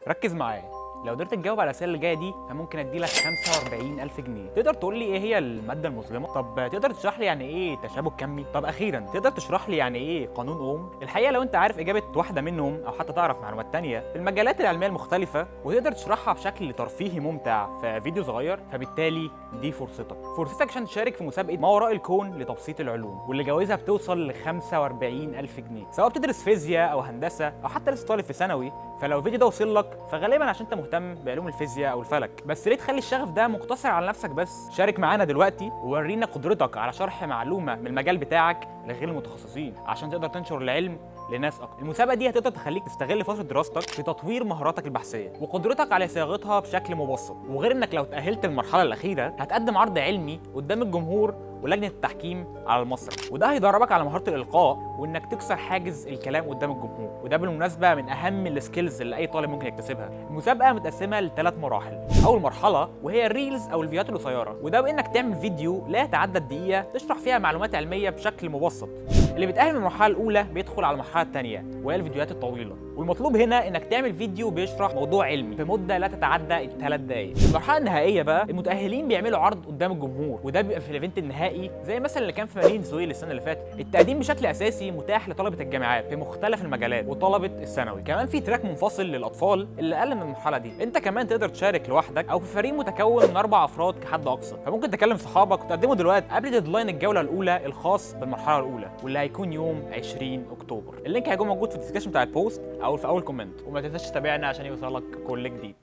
ركز معايا. لو قدرت تجاوب على الاسئله اللي جايه دي فممكن اديلك 45000 جنيه. تقدر تقول لي ايه هي الماده المظلمه؟ طب تقدر تشرح لي يعني ايه تشابك كمي؟ طب اخيرا تقدر تشرح لي يعني ايه قانون اوم؟ الحقيقه لو انت عارف اجابه واحده منهم او حتى تعرف معلومات تانية في المجالات العلميه المختلفه وتقدر تشرحها بشكل ترفيهي ممتع في فيديو صغير، فبالتالي دي فرصتك عشان تشارك في مسابقه ما وراء الكون لتبسيط العلوم، واللي جوائزها بتوصل ل 45000 جنيه. سواء بتدرس فيزياء او هندسه او حتى لسه طالب في ثانوي، فلو الفيديو ده وصل لك فغالبا عشان انت مهتم بعلوم الفيزياء او الفلك. بس ليه تخلي الشغف ده مقتصر على نفسك بس؟ شارك معانا دلوقتي وورينا قدرتك على شرح معلومه من المجال بتاعك لغير المتخصصين عشان تقدر تنشر العلم لناس اكتر. المسابقه دي هتقدر تخليك تستغل فتره دراستك في تطوير مهاراتك البحثيه وقدرتك على صياغتها بشكل مبسط. وغير انك لو تاهلت المرحله الاخيره هتقدم عرض علمي قدام الجمهور ولجنه التحكيم على المسرح، وده هيدربك على مهاره الالقاء وانك تكسر حاجز الكلام قدام الجمهور، وده بالمناسبه من اهم السكيلز اللي اي طالب ممكن يكتسبها. المسابقه متقسمه لثلاث مراحل. اول مرحله وهي الريلز او الفيديوهات القصيره، وده بانك تعمل فيديو لا يتعدى الدقيقه تشرح فيها معلومات علميه بشكل مبسط. اللي بيتاهل من المرحله الاولى بيدخل على المرحله الثانيه وهي الفيديوهات الطويله، والمطلوب هنا انك تعمل فيديو بيشرح موضوع علمي في مده لا تتعدى الثلاث دقائق. المرحله النهائيه بقى المتاهلين بيعملوا عرض قدام الجمهور، وده بيبقى في الايفنت النهائي زي مثلا اللي كان في مدينه زويل السنه اللي فاتت. التقديم بشكل اساسي متاح لطلبه الجامعات في مختلف المجالات وطلبه الثانوي. كمان في تراك منفصل للاطفال اللي اقل من المرحله دي. انت كمان تقدر تشارك لوحدك او في فريق متكون من 4 افراد كحد اقصى، فممكن تكلم صحابك وتقدموا دلوقتي قبل ديدلاين الجوله الاولى الخاص بالمرحله الاولى واللي هيكون يوم 20 اكتوبر. اللينك هيكون موجود في الديسكربشن بتاع البوست او في اول كومنت، وما تنساش تتابعنا عشان يوصلك كل جديد.